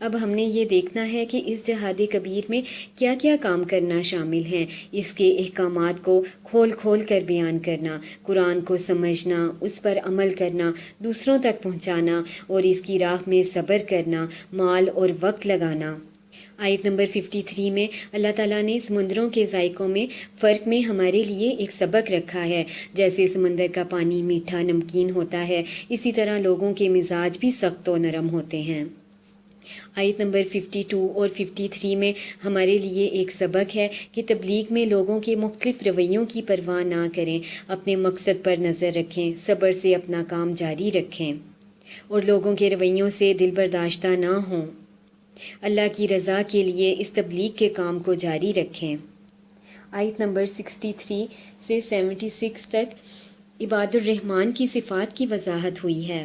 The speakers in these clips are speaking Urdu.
اب ہم نے یہ دیکھنا ہے کہ اس جہاد کبیر میں کیا کیا کام کرنا شامل ہیں، اس کے احکامات کو کھول کھول کر بیان کرنا، قرآن کو سمجھنا، اس پر عمل کرنا، دوسروں تک پہنچانا اور اس کی راہ میں صبر کرنا، مال اور وقت لگانا۔ آیت نمبر 53 میں اللہ تعالیٰ نے سمندروں کے ذائقوں میں فرق میں ہمارے لیے ایک سبق رکھا ہے۔ جیسے سمندر کا پانی میٹھا نمکین ہوتا ہے، اسی طرح لوگوں کے مزاج بھی سخت و نرم ہوتے ہیں۔ آیت نمبر 52 اور 53 میں ہمارے لیے ایک سبق ہے کہ تبلیغ میں لوگوں کے مختلف رویوں کی پرواہ نہ کریں، اپنے مقصد پر نظر رکھیں، صبر سے اپنا کام جاری رکھیں اور لوگوں کے رویوں سے دل برداشتہ نہ ہوں۔ اللہ کی رضا کے لیے اس تبلیغ کے کام کو جاری رکھیں۔ آیت نمبر 63 سے 76 تک عباد الرحمن کی صفات کی وضاحت ہوئی ہے۔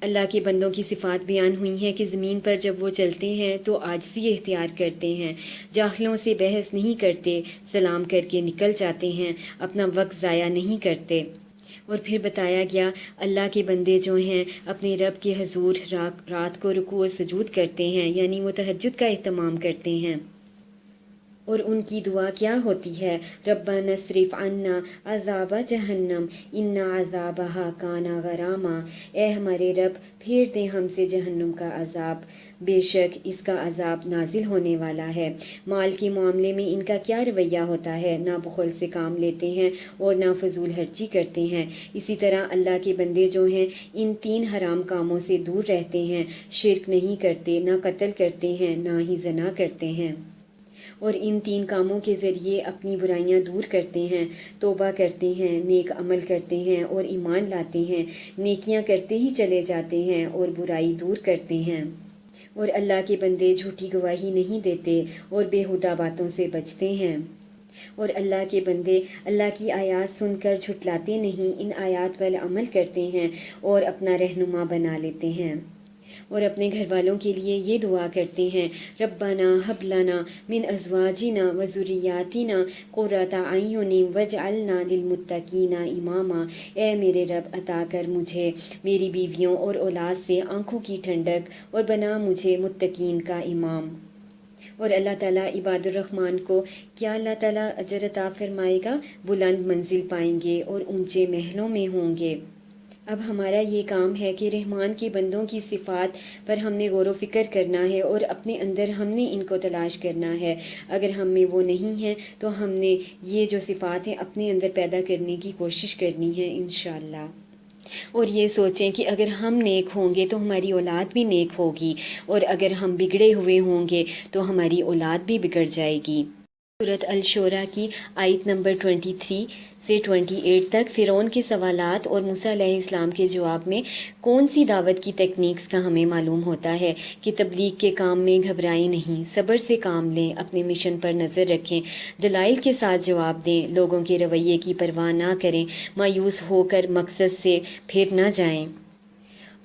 اللہ کے بندوں کی صفات بیان ہوئی ہیں کہ زمین پر جب وہ چلتے ہیں تو عاجزی اختیار کرتے ہیں، جاہلوں سے بحث نہیں کرتے، سلام کر کے نکل جاتے ہیں، اپنا وقت ضائع نہیں کرتے۔ اور پھر بتایا گیا اللہ کے بندے جو ہیں اپنے رب کے حضور رات کو رکوع و سجود کرتے ہیں، یعنی وہ تہجد کا اہتمام کرتے ہیں، اور ان کی دعا کیا ہوتی ہے؟ ربنا اصرف عنا عذاب جہنم ان عذابها کان غراما، اے ہمارے رب پھیر دے ہم سے جہنم کا عذاب، بے شک اس کا عذاب نازل ہونے والا ہے۔ مال کے معاملے میں ان کا کیا رویہ ہوتا ہے؟ نہ بخل سے کام لیتے ہیں اور نہ فضول خرچی کرتے ہیں۔ اسی طرح اللہ کے بندے جو ہیں ان 3 حرام کاموں سے دور رہتے ہیں، شرک نہیں کرتے، نہ قتل کرتے ہیں، نہ ہی زنا کرتے ہیں، اور ان 3 کاموں کے ذریعے اپنی برائیاں دور کرتے ہیں، توبہ کرتے ہیں، نیک عمل کرتے ہیں اور ایمان لاتے ہیں، نیکیاں کرتے ہی چلے جاتے ہیں اور برائی دور کرتے ہیں، اور اللہ کے بندے جھوٹی گواہی نہیں دیتے اور بیہودہ باتوں سے بچتے ہیں، اور اللہ کے بندے اللہ کی آیات سن کر جھٹلاتے نہیں، ان آیات پر عمل کرتے ہیں اور اپنا رہنما بنا لیتے ہیں، اور اپنے گھر والوں کے لیے یہ دعا کرتے ہیں ربنا ہب لنا من ازواجنا و ذریاتنا قرۃ اعین واجعلنا للمتقین اماما، اے میرے رب عطا کر مجھے میری بیویوں اور اولاد سے آنکھوں کی ٹھنڈک اور بنا مجھے متقین کا امام۔ اور اللہ تعالیٰ عباد الرحمن کو کیا اللہ تعالیٰ اجر عطا فرمائے گا؟ بلند منزل پائیں گے اور اونچے محلوں میں ہوں گے۔ اب ہمارا یہ کام ہے کہ رحمان کے بندوں کی صفات پر ہم نے غور و فکر کرنا ہے اور اپنے اندر ہم نے ان کو تلاش کرنا ہے۔ اگر ہم میں وہ نہیں ہیں تو ہم نے یہ جو صفات ہیں اپنے اندر پیدا کرنے کی کوشش کرنی ہے انشاءاللہ، اور یہ سوچیں کہ اگر ہم نیک ہوں گے تو ہماری اولاد بھی نیک ہوگی، اور اگر ہم بگڑے ہوئے ہوں گے تو ہماری اولاد بھی بگڑ جائے گی۔ سورۃ الشورى کی آیت نمبر 23 سے 28 تک فرعون کے سوالات اور موسیٰ علیہ السلام کے جواب میں کون سی دعوت کی ٹیکنیکس کا ہمیں معلوم ہوتا ہے کہ تبلیغ کے کام میں گھبرائیں نہیں، صبر سے کام لیں، اپنے مشن پر نظر رکھیں، دلائل کے ساتھ جواب دیں، لوگوں کے رویے کی پرواہ نہ کریں، مایوس ہو کر مقصد سے پھر نہ جائیں۔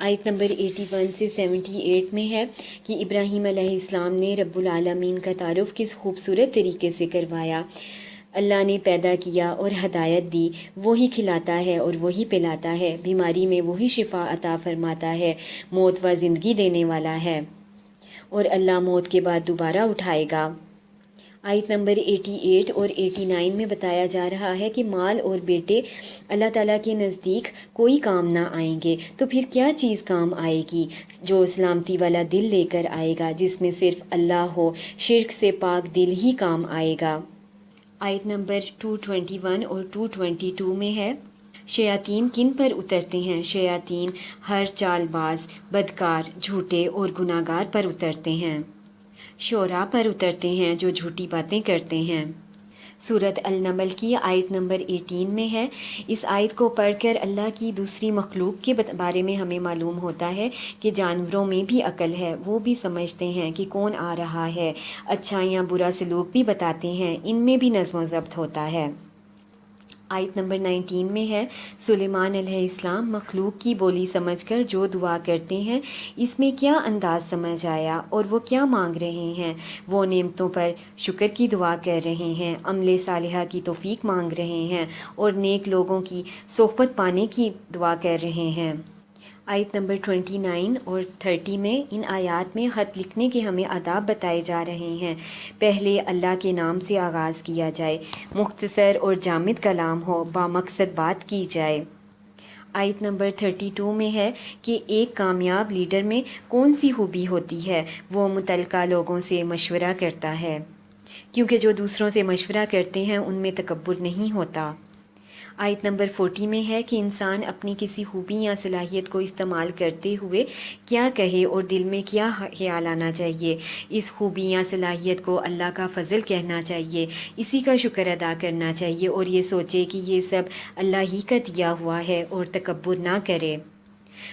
آیت نمبر 81 سے 78 میں ہے کہ ابراہیم علیہ السلام نے رب العالمین کا تعارف کس خوبصورت طریقے سے کروایا۔ اللہ نے پیدا کیا اور ہدایت دی، وہی کھلاتا ہے اور وہی پلاتا ہے، بیماری میں وہی شفا عطا فرماتا ہے، موت و زندگی دینے والا ہے، اور اللہ موت کے بعد دوبارہ اٹھائے گا۔ آیت نمبر 88 اور 89 میں بتایا جا رہا ہے کہ مال اور بیٹے اللہ تعالیٰ کے نزدیک کوئی کام نہ آئیں گے، تو پھر کیا چیز کام آئے گی؟ جو سلامتی والا دل لے کر آئے گا، جس میں صرف اللہ ہو، شرک سے پاک دل ہی کام آئے گا۔ آیت نمبر 221 اور 222 میں ہے شیاطین کن پر اترتے ہیں؟ شیاطین ہر چال باز، بدکار، جھوٹے اور گناہ گار پر اترتے ہیں، شعراء پر اترتے ہیں جو جھوٹی باتیں کرتے ہیں۔ سورۃ النمل کی آیت نمبر 18 میں ہے۔ اس آیت کو پڑھ کر اللہ کی دوسری مخلوق کے بارے میں ہمیں معلوم ہوتا ہے کہ جانوروں میں بھی عقل ہے، وہ بھی سمجھتے ہیں کہ کون آ رہا ہے، اچھا یا برا سلوک بھی بتاتے ہیں، ان میں بھی نظم و ضبط ہوتا ہے۔ آیت نمبر 19 میں ہے سلیمان علیہ السلام مخلوق کی بولی سمجھ کر جو دعا کرتے ہیں، اس میں کیا انداز سمجھ آیا اور وہ کیا مانگ رہے ہیں؟ وہ نعمتوں پر شکر کی دعا کر رہے ہیں، عمل صالحہ کی توفیق مانگ رہے ہیں اور نیک لوگوں کی صحبت پانے کی دعا کر رہے ہیں۔ آیت نمبر 29 اور 30 میں ان آیات میں خط لکھنے کے ہمیں آداب بتائے جا رہے ہیں۔ پہلے اللہ کے نام سے آغاز کیا جائے، مختصر اور جامد کلام ہو، بامقصد بات کی جائے۔ آیت نمبر 32 میں ہے کہ ایک کامیاب لیڈر میں کون سی خوبی ہوتی ہے؟ وہ متعلقہ لوگوں سے مشورہ کرتا ہے، کیونکہ جو دوسروں سے مشورہ کرتے ہیں ان میں تکبر نہیں ہوتا۔ آیت نمبر 40 میں ہے کہ انسان اپنی کسی خوبی یا صلاحیت کو استعمال کرتے ہوئے کیا کہے اور دل میں کیا خیال آنا چاہیے۔ اس خوبی یا صلاحیت کو اللہ کا فضل کہنا چاہیے، اسی کا شکر ادا کرنا چاہیے اور یہ سوچے کہ یہ سب اللہ ہی کا دیا ہوا ہے اور تکبر نہ کرے۔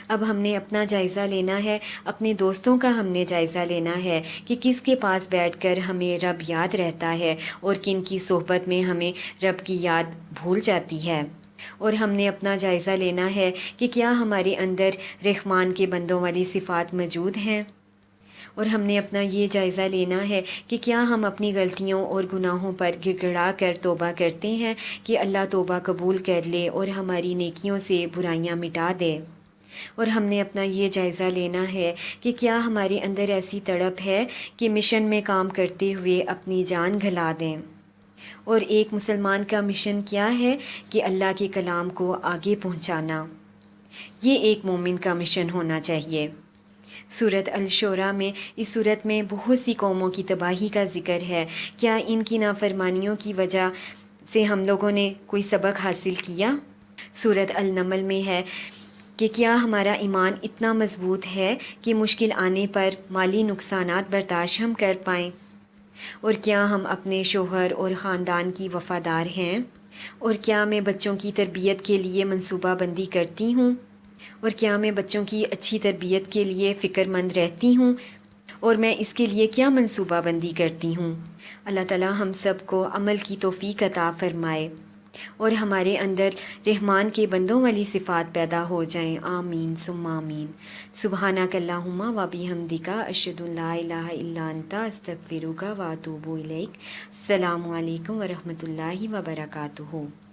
اب ہم نے اپنا جائزہ لینا ہے، اپنے دوستوں کا ہم نے جائزہ لینا ہے کہ کس کے پاس بیٹھ کر ہمیں رب یاد رہتا ہے اور کن کی صحبت میں ہمیں رب کی یاد بھول جاتی ہے۔ اور ہم نے اپنا جائزہ لینا ہے کہ کیا ہمارے اندر رحمان کے بندوں والی صفات موجود ہیں، اور ہم نے اپنا یہ جائزہ لینا ہے کہ کیا ہم اپنی غلطیوں اور گناہوں پر گڑ گڑا کر توبہ کرتے ہیں کہ اللہ توبہ قبول کر لے اور ہماری نیکیوں سے برائیاں مٹا دے۔ اور ہم نے اپنا یہ جائزہ لینا ہے کہ کیا ہمارے اندر ایسی تڑپ ہے کہ مشن میں کام کرتے ہوئے اپنی جان گھلا دیں۔ اور ایک مسلمان کا مشن کیا ہے کہ اللہ کے کلام کو آگے پہنچانا، یہ ایک مومن کا مشن ہونا چاہیے۔ سورۃ الشورى میں، اس سورت میں بہت سی قوموں کی تباہی کا ذکر ہے۔ کیا ان کی نافرمانیوں کی وجہ سے ہم لوگوں نے کوئی سبق حاصل کیا؟ سورۃ النمل میں ہے کہ کیا ہمارا ایمان اتنا مضبوط ہے کہ مشکل آنے پر مالی نقصانات برداشت ہم کر پائیں؟ اور کیا ہم اپنے شوہر اور خاندان کی وفادار ہیں؟ اور کیا میں بچوں کی تربیت کے لیے منصوبہ بندی کرتی ہوں؟ اور کیا میں بچوں کی اچھی تربیت کے لیے فکر مند رہتی ہوں؟ اور میں اس کے لیے کیا منصوبہ بندی کرتی ہوں؟ اللہ تعالی ہم سب کو عمل کی توفیق عطا فرمائے اور ہمارے اندر رحمان کے بندوں والی صفات پیدا ہو جائیں۔ آمین ثم آمین۔ سبحانک اللہم و بحمدک، اشہد ان لا الہ الا انت، استغفرک و اتوب الیک۔ السلام علیکم ورحمۃ اللہ وبرکاتہ۔